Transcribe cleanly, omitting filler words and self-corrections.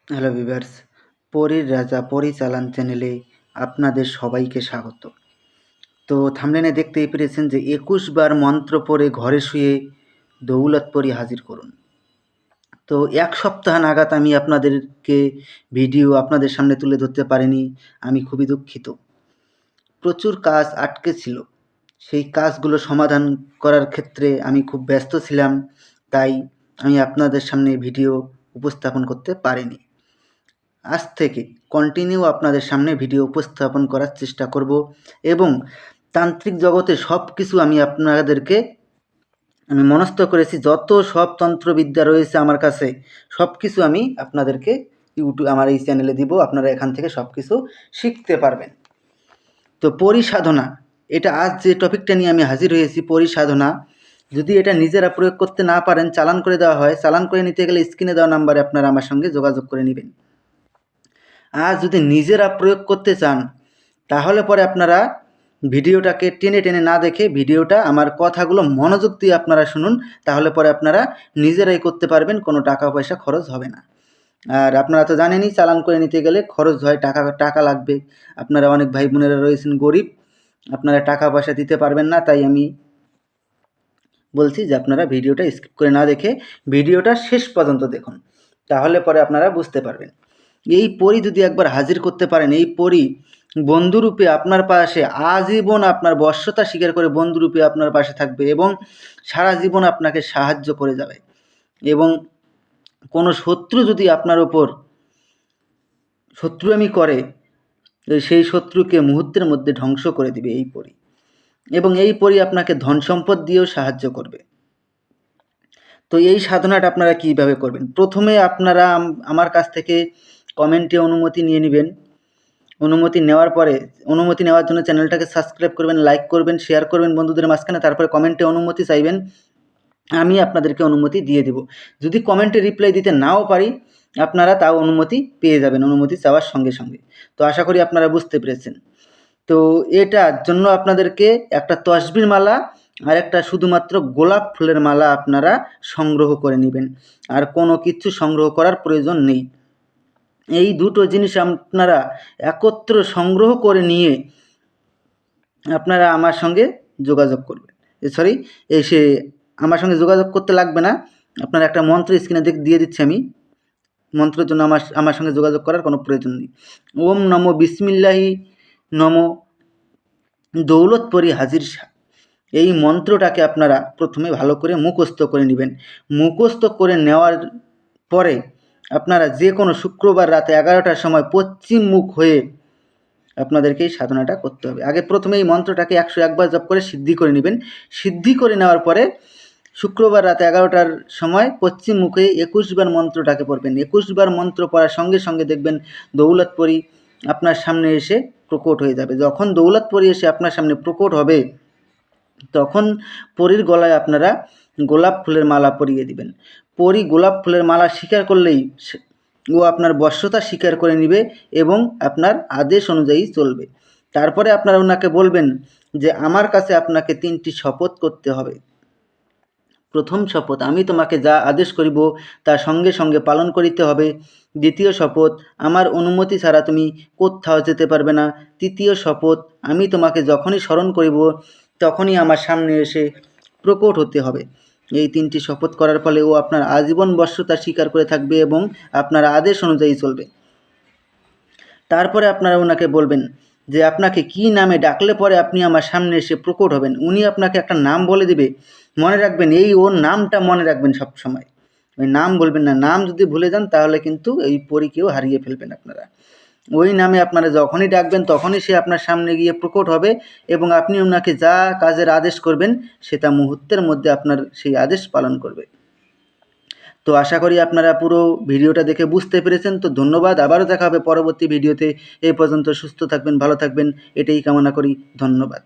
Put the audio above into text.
Hello viewers, পরীর রাজা পরিচালন চ্যানেলে আপনাদের সবাইকে স্বাগত। তো থাম্বনেলে দেখতেই পেরেছেন যে ২১ বার মন্ত্র পড়ে ঘরে শুয়ে দৌলতপরি হাজির করুন। তো এক সপ্তাহ নাগাদ আমি আপনাদেরকে ভিডিও আপনাদের সামনে তুলে ধরতে পারিনি, আমি খুবই দুঃখিত। প্রচুর কাজ আটকে ছিল, সেই কাজগুলো সমাধান করার ক্ষেত্রে আমি খুব ব্যস্ত ছিলাম, তাই আমি আপনাদের সামনে ভিডিও উপস্থাপন করতে পারিনি। আজ থেকে কন্টিনিউ আপনাদের সামনে ভিডিও উপস্থাপন করার চেষ্টা করব এবং তান্ত্রিক জগতে সব কিছু আমি আপনাদেরকে মনস্থ করেছি। যত সব তন্ত্রবিদ্যা রয়েছে আমার কাছে সব কিছু আমি আপনাদেরকে আমার এই চ্যানেলে দিব। আপনারা এখান থেকে সব কিছু শিখতে পারবেন। তো পরিসাধনা, এটা আজ যে টপিকটা নিয়ে আমি হাজির হয়েছি, পরিসাধনা। যদি এটা নিজেরা প্রয়োগ করতে না পারেন, চালান করে দেওয়া হয়। চালান করে নিতে গেলে স্ক্রিনে দেওয়া নাম্বারে আপনারা আমার সঙ্গে যোগাযোগ করে নেবেন। আর যদি নিজেরা প্রয়োগ করতে চান তাহলে পরে আপনারা ভিডিওটাকে টেনে টেনে না দেখে ভিডিওটা আমার কথাগুলো মনোযোগ দিয়ে আপনারা শুনুন, তাহলে পরে আপনারা নিজেরাই করতে পারবেন, কোনো টাকা পয়সা খরচ হবে না। আর আপনারা তো জানেনই চালান করে নিতে গেলে খরচ হয়, টাকা লাগবে। আপনারা অনেক ভাই বোনেরা রয়েছেন গরিব, আপনারা টাকা পয়সা দিতে পারবেন না, তাই আমি বলছি যে আপনারা ভিডিওটা স্কিপ করে না দেখে ভিডিওটা শেষ পর্যন্ত দেখুন, তাহলে পরে আপনারা বুঝতে পারবেন। এই পরী যদি একবার হাজির করতে পারেন, এই পরী বন্ধুরূপে আপনার পাশে আজীবন, আপনার বশ্যতা স্বীকার করে বন্ধুরূপে আপনার পাশে থাকবে এবং সারা জীবন আপনাকে সাহায্য করে যাবে। এবং কোনো শত্রু যদি আপনার ওপর শত্রুয়ামি করে, সেই শত্রুকে মুহূর্তের মধ্যে ধ্বংস করে দিবে এই পরী। এবং এই পরী আপনাকে ধন সম্পদ দিয়েও সাহায্য করবে। তো এই সাধনাটা আপনারা কীভাবে করবেন? প্রথমে আপনারা আমার কাছ থেকে কমেন্টে অনুমতি নিয়ে নেবেন। অনুমতি নেওয়ার জন্য চ্যানেলটাকে সাবস্ক্রাইব করবেন, লাইক করবেন, শেয়ার করবেন বন্ধুদের মাঝখানে, তারপরে কমেন্টে অনুমতি চাইবেন, আমি আপনাদেরকে অনুমতি দিয়ে দেব। যদি কমেন্টে রিপ্লাই দিতে নাও পারি, আপনারা তাও অনুমতি পেয়ে যাবেন, অনুমতি চাওয়ার সঙ্গে সঙ্গে। তো আশা করি আপনারা বুঝতে পেরেছেন। তো এটার জন্য আপনাদেরকে একটা তসবির মালা আর একটা শুধুমাত্র গোলাপ ফুলের মালা আপনারা সংগ্রহ করে নেবেন, আর কোনো কিছু সংগ্রহ করার প্রয়োজন নেই। এই দুটো জিনিস আপনারা একত্র সংগ্রহ করে নিয়ে আপনারা আমার সঙ্গে যোগাযোগ করবেন। আমার সঙ্গে যোগাযোগ করতে লাগবে না, আপনারা একটা মন্ত্র স্ক্রিনে দিয়ে দিচ্ছি আমি। মন্ত্রের জন্য আমার সঙ্গে যোগাযোগ করার কোনো প্রয়োজন নেই। ওম নমো বিসমিল্লাহি নমো দৌলতপরি হাজির শাহ, এই মন্ত্রটাকে আপনারা প্রথমে ভালো করে মুখস্থ করে নেবেন। মুখস্থ করে নেওয়ার পরে আপনারা যে কোনো শুক্রবার রাতে 11টার সময় পশ্চিম মুখ হয়ে আপনাদেরকে এই সাধনাটা করতে হবে। আগে প্রথমে এই মন্ত্রটাকে 101 বার জপ করে সিদ্ধি করে নেবেন। সিদ্ধি করে নেওয়ার পরে শুক্রবার রাতে 11টার সময় পশ্চিম মুখে 21 বার মন্ত্রটাকে পড়বেন। 21 বার মন্ত্র পড়ার সঙ্গে সঙ্গে দেখবেন দৌলতপরি আপনার সামনে এসে প্রকট হয়ে যাবে। যখন দৌলতপরি এসে আপনার সামনে প্রকট হবে, তখন পরীর গলায় আপনারা গোলাপ ফুলের মালা পরিয়ে দিবেন। পরী গোলাপ ফুলের মালা স্বীকার করলেই ও আপনার বশ্যতা স্বীকার করে নেবে এবং আপনার আদেশ অনুযায়ী চলবে। তারপরে আপনারা ওনাকে বলবেন যে আমার কাছে আপনাকে 3টি শপথ করতে হবে। প্রথম শপথ, আমি তোমাকে যা আদেশ করিব তা সঙ্গে সঙ্গে পালন করিতে হবে। দ্বিতীয় শপথ, আমার অনুমতি ছাড়া তুমি কোথাও যেতে পারবে না। তৃতীয় শপথ, আমি তোমাকে যখনই স্মরণ করিব তখনই আমার সামনে এসে প্রকট হতে হবে। এই 3টি শপথ করার ফলে ও আপনার আজীবন বশ্যতা স্বীকার করে থাকবে এবং আপনার আদেশ অনুযায়ী চলবে। তারপরে আপনারা ওনাকে বলবেন যে আপনাকে কি নামে ডাকলে পরে আপনি আমার সামনে এসে প্রকট হবেন। উনি আপনাকে একটা নাম বলে দেবে, মনে রাখবেন, ওর নামটা মনে রাখবেন সব সময়, ওই নাম বলবেন না। নাম যদি ভুলে যান তাহলে কিন্তু এই পরীকেও হারিয়ে ফেলবেন আপনারা। ওই নামে আপনারা যখনই ডাকবেন তখনই সে আপনার সামনে গিয়ে প্রকট হবে এবং আপনি ওনাকে যা কাজের আদেশ করবেন সেটা মুহূর্তের মধ্যে আপনার সেই আদেশ পালন করবে। তো আশা করি আপনারা পুরো ভিডিওটা দেখে বুঝতে পেরেছেন। তো ধন্যবাদ, আবারও দেখা হবে পরবর্তী ভিডিওতে। এই পর্যন্ত সুস্থ থাকবেন, ভালো থাকবেন, এটাই কামনা করি। ধন্যবাদ।